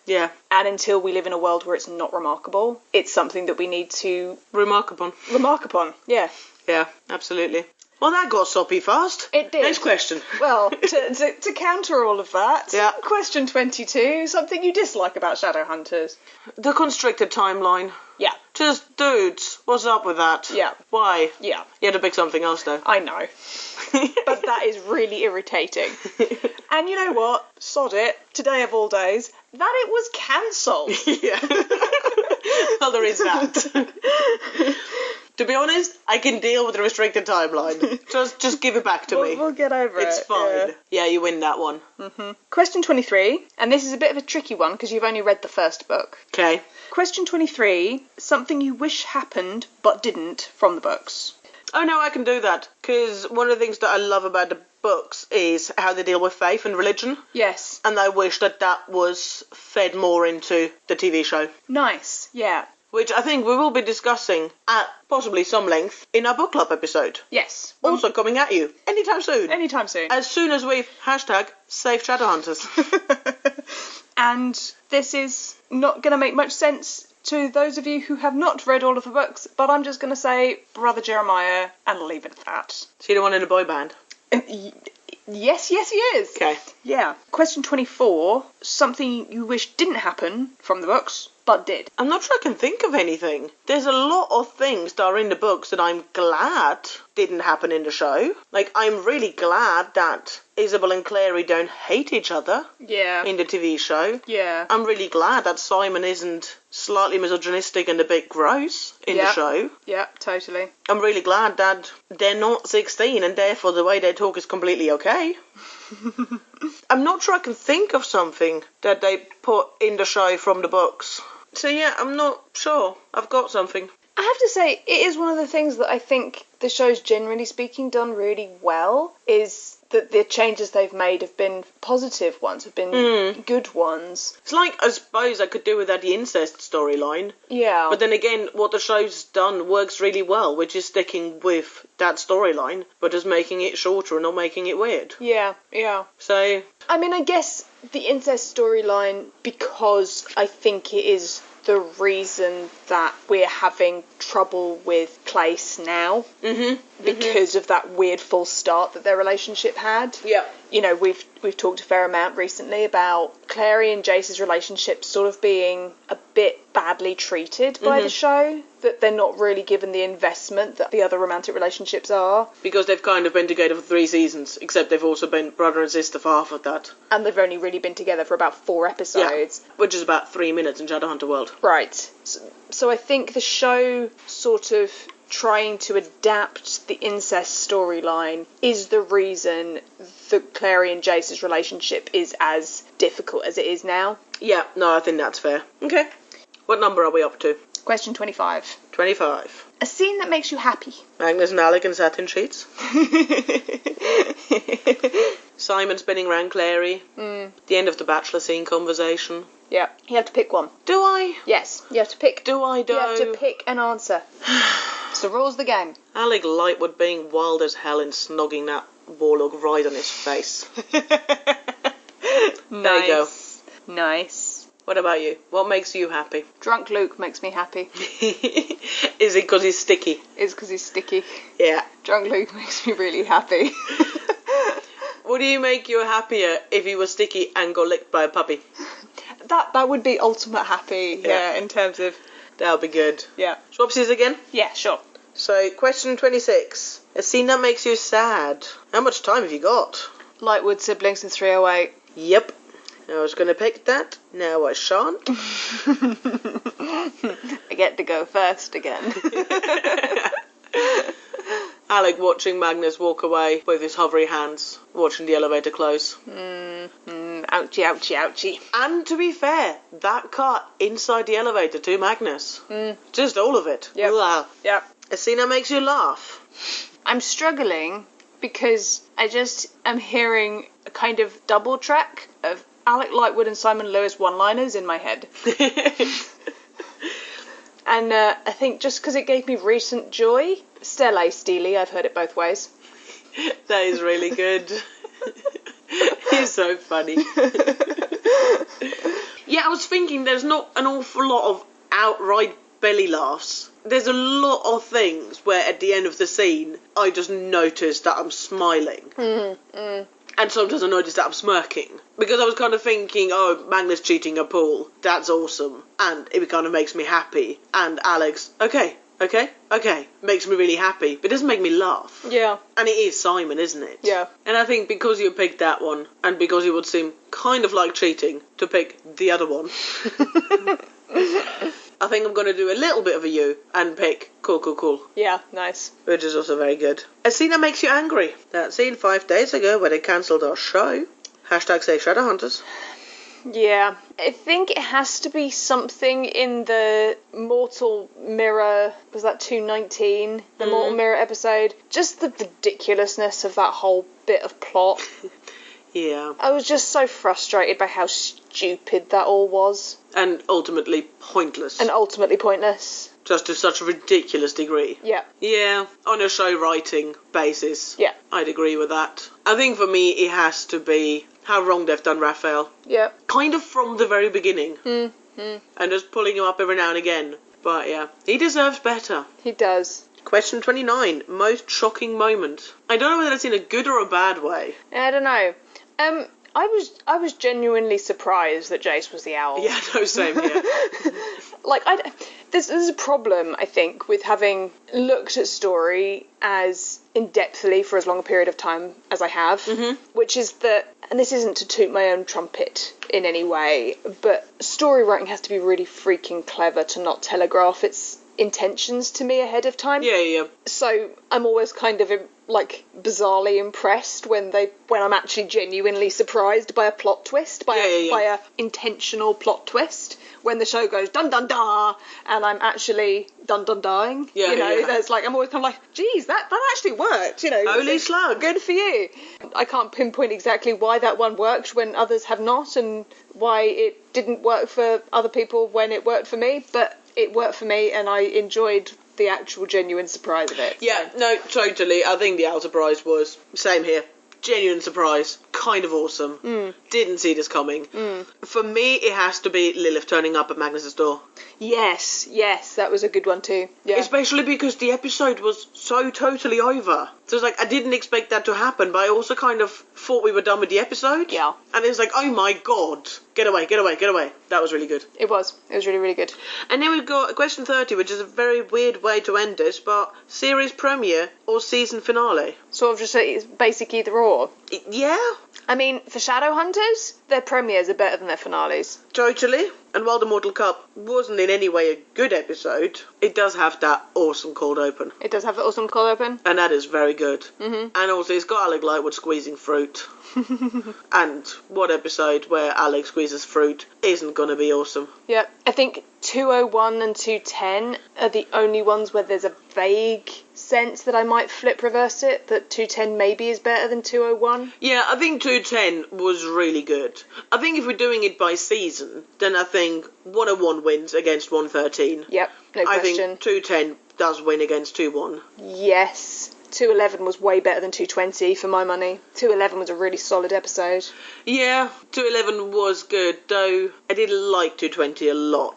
Yeah. And until we live in a world where it's not remarkable, it's something that we need to remark upon. Yeah. Yeah, absolutely. Well, that got soppy fast. It did. Next question. Well, to counter all of that, yeah. Question 22, something you dislike about Shadowhunters. The constricted timeline. Yeah. Just, dudes, what's up with that? Yeah. Why? Yeah. You had to pick something else, though. I know. But that is really irritating. And you know what? Sod it. Today of all days, that it was cancelled. Yeah. Well, there is that. To be honest, I can deal with the restricted timeline. Just give it back to me. We'll get over it. It's fine. Yeah, you win that one. Question 23, and this is a bit of a tricky one because you've only read the first book. Okay. Question 23, something you wish happened but didn't from the books. Oh, no, I can do that. Because one of the things that I love about the books is how they deal with faith and religion. Yes. And I wish that was fed more into the TV show. Nice, yeah. Which I think we will be discussing at possibly some length in our book club episode. Yes. Also coming at you anytime soon. Anytime soon. As soon as we've #saved Shadowhunters. And this is not going to make much sense to those of you who have not read all of the books, but I'm just going to say Brother Jeremiah and leave it at that. Is he the one in the boy band? Yes, he is. Okay. Yeah. Question 24, something you wish didn't happen from the books, but did. I'm not sure I can think of anything. There's a lot of things that are in the books that I'm glad didn't happen in the show. Like, I'm really glad that Isabel and Clary don't hate each other in the TV show. Yeah. I'm really glad that Simon isn't slightly misogynistic and a bit gross in the show. Yeah, totally. I'm really glad that they're not 16 and therefore the way they talk is completely okay. I'm not sure I can think of something that they put in the show from the books. So yeah, I'm not sure. I've got something. I have to say, it is one of the things that I think the show's, generally speaking, done really well, is that the changes they've made have been positive ones, have been good ones. It's like, I suppose I could do without the incest storyline. Yeah. But then again, what the show's done works really well, which is sticking with that storyline, but just making it shorter and not making it weird. Yeah, yeah. So... I mean, I guess the incest storyline, because I think it is the reason that we're having trouble with Clace now, because of that weird false start that their relationship had. Yeah. You know, we've talked a fair amount recently about Clary and Jace's relationship sort of being a bit badly treated by the show, that they're not really given the investment that the other romantic relationships are. Because they've kind of been together for 3 seasons, except they've also been brother and sister for half of that. And they've only really been together for about 4 episodes. Yeah, which is about 3 minutes in Shadowhunter World. Right. So I think the show sort of trying to adapt the incest storyline is the reason that Clary and Jace's relationship is as difficult as it is now. Yeah, no, I think that's fair. Okay. What number are we up to? Question 25. 25. A scene that makes you happy. Magnus and Alec in satin sheets. Simon spinning round Clary. The end of the bachelor scene conversation. Yeah, you have to pick one. Do I? Yes, you have to pick. Do I, though? You have to pick an answer. It's the rules of the game. Alec Lightwood being wild as hell and snogging that warlock right on his face. There you go. Nice. What about you? What makes you happy? Drunk Luke makes me happy. Is it because he's sticky? It's because he's sticky. Yeah. Drunk Luke makes me really happy. Would you make you happier if he was sticky and got licked by a puppy? That would be ultimate happy, yeah, in terms of... That would be good. Yeah. Swapsies again? Yeah, sure. So, question 26. A scene that makes you sad. How much time have you got? Lightwood siblings in 308. Yep. I was going to pick that. Now I shan't. I get to go first again. Alec watching Magnus walk away with his hovery hands, watching the elevator close. Ouchie, ouchie, ouchie. And to be fair, that cut inside the elevator to Magnus. Just all of it. Yep. Wow. Yep. A scene that makes you laugh. I'm struggling because I just am hearing a kind of double track of Alec Lightwood and Simon Lewis one-liners in my head. And I think just because it gave me recent joy, Stella Steely, I've heard it both ways. That is really good. He's so funny. Yeah, I was thinking there's not an awful lot of outright belly laughs. There's a lot of things where at the end of the scene, I just notice that I'm smiling. And sometimes I notice that I'm smirking. Because I was kind of thinking, oh, Magnus cheating a pool, that's awesome. And it kind of makes me happy. And Alex, okay, makes me really happy. But it doesn't make me laugh. Yeah. And it is Simon, isn't it? Yeah. And I think because you picked that one, and because it would seem kind of like cheating to pick the other one, I think I'm going to do a little bit of a U and pick Cool. Yeah, nice. Which is also very good. A scene that makes you angry. That scene 5 days ago when they cancelled our show. Hashtag save Shadowhunters. Yeah, I think it has to be something in the Mortal Mirror, was that 219? The Mortal Mirror episode. Just the ridiculousness of that whole bit of plot. Yeah. I was just so frustrated by how stupid that all was. And ultimately pointless. And ultimately pointless. Just to such a ridiculous degree. Yeah. Yeah, on a show writing basis. Yeah. I'd agree with that. I think for me it has to be how wrong they've done Raphael. Yeah. Kind of from the very beginning. And just pulling him up every now and again. But yeah, he deserves better. He does. Question 29. Most shocking moment. I don't know whether that's in a good or a bad way. I don't know. I was genuinely surprised that Jace was the owl. Yeah, no, same here. Like, there's a problem, I think, with having looked at story as in-depthly for as long a period of time as I have, which is that, and this isn't to toot my own trumpet in any way, but story writing has to be really freaking clever to not telegraph its intentions to me ahead of time. Yeah. So I'm always kind of bizarrely impressed when I'm actually genuinely surprised by a plot twist, by a intentional plot twist. When the show goes dun dun da, and I'm actually dun dun dying. There's I'm always kind of like, geez, that actually worked. Holy slug. Good for you. I can't pinpoint exactly why that one worked when others have not, and why it didn't work for other people when it worked for me, but it worked for me, and I enjoyed the actual genuine surprise of it. Yeah, no, totally. I think the owl surprise was same here. Genuine surprise. Kind of awesome. Didn't see this coming. For me, it has to be Lilith turning up at Magnus's door. Yes, that was a good one too. Yeah. Especially because the episode was so totally over. So it's like, I didn't expect that to happen, but I also kind of thought we were done with the episode. Yeah. And it was like, oh my god, get away. That was really good. It was really, really good. And then we've got question 30, which is a very weird way to end this, but series premiere or season finale? Sort of just it's basic either or. Yeah. I mean, for Shadowhunters, their premieres are better than their finales. Totally. And while the Mortal Cup wasn't in any way a good episode, it does have that awesome cold open. It does have the awesome cold open. And that is very good. And also, it's got Alec Lightwood squeezing fruit. And what episode where Alec squeezes fruit isn't going to be awesome? Yep. I think 201 and 210 are the only ones where there's a vague sense that I might flip reverse it, that 210 maybe is better than 201. Yeah, I think 210 was really good. I think if we're doing it by season, then I think 101 wins against 113. Yep, no question. I think 210 does win against 21. Yes. 211 was way better than 220 for my money. 211 was a really solid episode. Yeah, 211 was good, though I did like 220 a lot.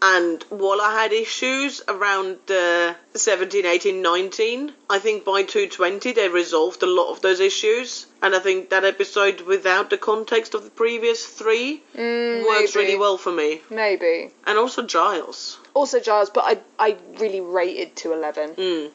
And while I had issues around 17, 18, 19, I think by 220 they resolved a lot of those issues. And I think that episode, without the context of the previous three, works really well for me. Maybe. And also Giles. But I really rated 211.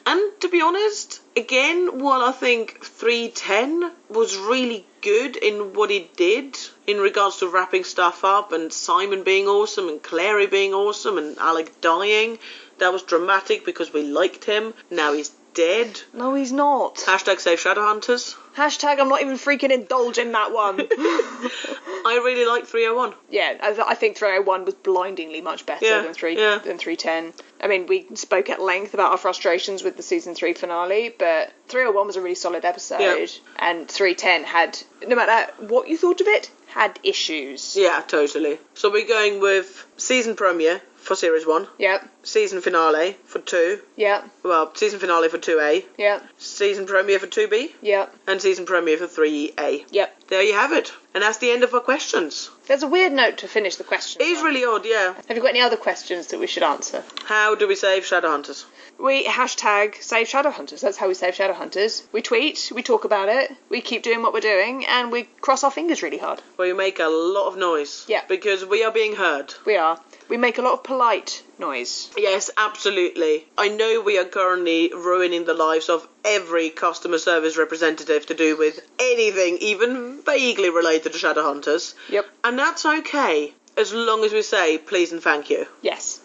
And to be honest, again, while I think 310 was really good in what it did in regards to wrapping stuff up, and Simon being awesome, and Clary being awesome, and Alec dying, that was dramatic because we liked him. Now he's dead. No, he's not. Hashtag save Shadowhunters. Hashtag I'm not even freaking indulging that one. I really liked 301. Yeah, I think 301 was blindingly much better than 310. I mean, we spoke at length about our frustrations with the season 3 finale, but 301 was a really solid episode, and 310 had, no matter what you thought of it, had issues. Yeah, totally. So we're going with season premiere for series 1. Yep. Season finale for 2. Yep. Well, season finale for 2A. Yep. Season premiere for 2B. Yep. And season premiere for 3A. Yep. There you have it. And that's the end of our questions. There's a weird note to finish the question. It is really odd, yeah. Have you got any other questions that we should answer? How do we save Shadowhunters? We hashtag save Shadowhunters. That's how we save Shadowhunters. We tweet, we talk about it, we keep doing what we're doing, and we cross our fingers really hard. We make a lot of noise. Yeah. Because we are being heard. We are. We make a lot of polite noise. Yes, absolutely. I know we are currently ruining the lives of every customer service representative to do with anything even vaguely related to Shadowhunters. Yep. And that's okay. as long as we say please and thank you. Yes.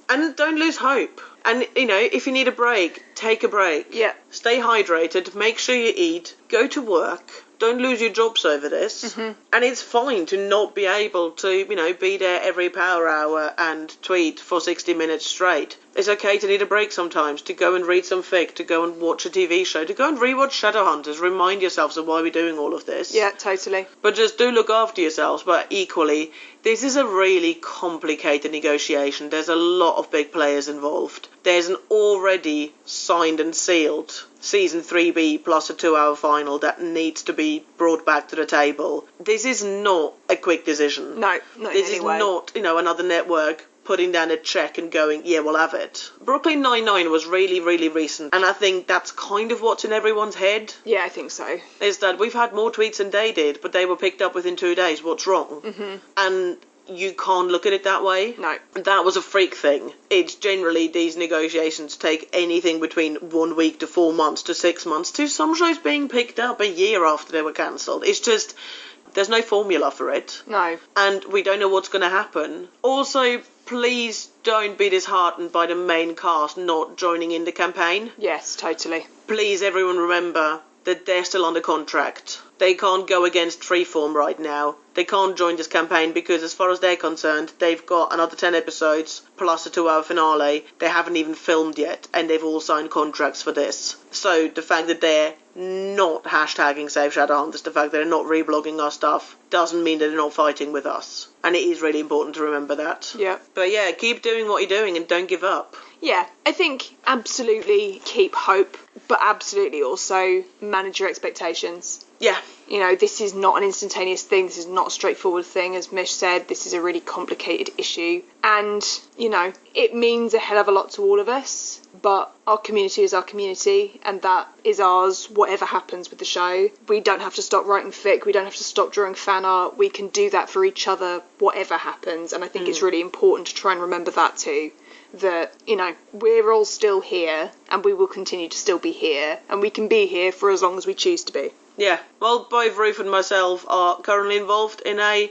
And don't lose hope. And, if you need a break, take a break. Yeah. Stay hydrated, make sure you eat, go to work. Don't lose your jobs over this. Mm-hmm. And it's fine to not be able to, be there every power hour and tweet for 60 minutes straight. It's okay to need a break sometimes, to go and read some fic, to go and watch a TV show, to go and rewatch Shadowhunters, remind yourselves of why we're doing all of this. Yeah, totally. But just do look after yourselves, but equally, this is a really complicated negotiation. There's a lot of big players involved. There's an already signed and sealed Season 3B plus a 2-hour final that needs to be brought back to the table. This is not a quick decision. No, not this in any is way. not, another network putting down a check and going, yeah, we'll have it. Brooklyn Nine-Nine was really, really recent, and I think that's kind of what's in everyone's head. Yeah, I think so. Is that we've had more tweets than they did, but they were picked up within 2 days. What's wrong? Mm-hmm. And you can't look at it that way. No. That was a freak thing. It's generally these negotiations take anything between 1 week to 4 months to 6 months to some shows being picked up a year after they were cancelled. It's just, there's no formula for it. No. And we don't know what's going to happen. Also, please don't be disheartened by the main cast not joining in the campaign. Yes, totally. Please, everyone, remember that they're still under contract. They can't go against Freeform right now. They can't join this campaign because, as far as they're concerned, they've got another 10 episodes plus a 2-hour finale. They haven't even filmed yet, and they've all signed contracts for this. So the fact that they're not hashtagging Save Shadowhunters, the fact that they're not reblogging our stuff, doesn't mean that they're not fighting with us. And it is really important to remember that. Yeah. But yeah, keep doing what you're doing and don't give up. Yeah, I think absolutely keep hope, but absolutely also manage your expectations. Yeah. This is not an instantaneous thing. This is not a straightforward thing. As Mish said, this is a really complicated issue. And, it means a hell of a lot to all of us. But our community is our community, and that is ours, whatever happens with the show. We don't have to stop writing fic. We don't have to stop drawing fan art. We can do that for each other, whatever happens. And I think it's really important to try and remember that too. That, we're all still here, and we will continue to still be here. And we can be here for as long as we choose to be. Yeah, well, both Ruth and myself are currently involved in a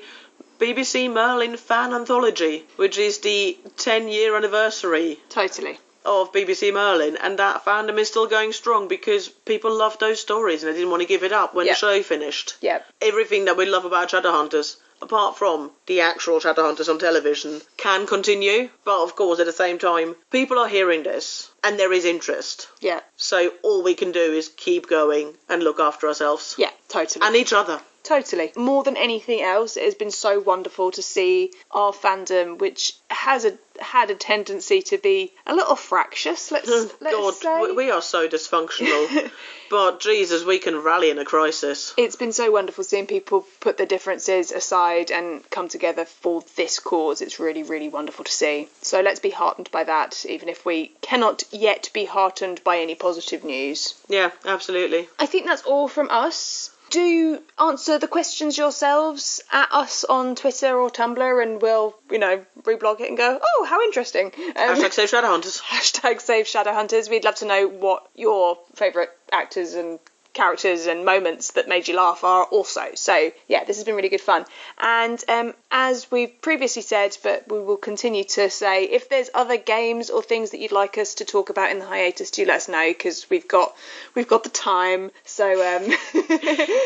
BBC Merlin fan anthology, which is the 10-year anniversary. Totally. Of BBC Merlin, and that fandom is still going strong because people love those stories and they didn't want to give it up when the show finished. Yep. Everything that we love about Shadowhunters, apart from the actual Shadowhunters on television, can continue, but of course at the same time, people are hearing this and there is interest. Yeah. So all we can do is keep going and look after ourselves. Yeah, totally. And each other. Totally. More than anything else, it has been so wonderful to see our fandom, which has had a tendency to be a little fractious, let's say. We are so dysfunctional. But, Jesus, we can rally in a crisis. It's been so wonderful seeing people put their differences aside and come together for this cause. It's really, really wonderful to see. So let's be heartened by that, even if we cannot yet be heartened by any positive news. Yeah, absolutely. I think that's all from us. Do answer the questions yourselves at us on Twitter or Tumblr, and we'll, reblog it and go, oh, how interesting. Hashtag Save Shadowhunters. Hashtag Save Shadowhunters. We'd love to know what your favourite actors and characters and moments that made you laugh are also. So, yeah, this has been really good fun. And as we've previously said, but we will continue to say, if there's other games or things that you'd like us to talk about in the hiatus, do let us know, because we've got the time. So,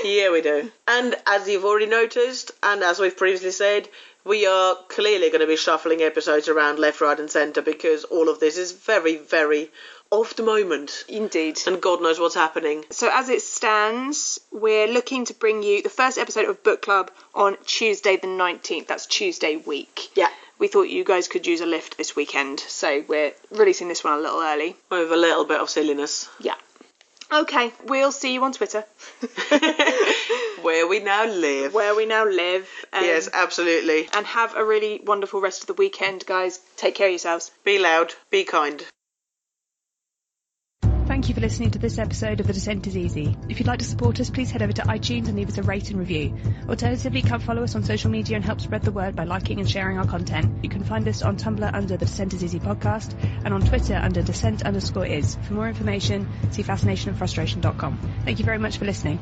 yeah, we do. And as you've already noticed, and as we've previously said, we are clearly going to be shuffling episodes around left, right and centre, because all of this is very, very of the moment. Indeed. And God knows what's happening. So as it stands, we're looking to bring you the first episode of Book Club on Tuesday the 19th. That's Tuesday week. Yeah. We thought you guys could use a lift this weekend, so we're releasing this one a little early. With a little bit of silliness. Yeah. Okay, we'll see you on Twitter. Where we now live. Yes, absolutely. And have a really wonderful rest of the weekend, guys. Take care of yourselves. Be loud. Be kind. Thank you for listening to this episode of The Descent is Easy. If you'd like to support us, please head over to iTunes and leave us a rate and review. Alternatively, come follow us on social media and help spread the word by liking and sharing our content. You can find us on Tumblr under The Descent is Easy Podcast and on Twitter under Descent_is. For more information, see fascinationandfrustration.com. Thank you very much for listening.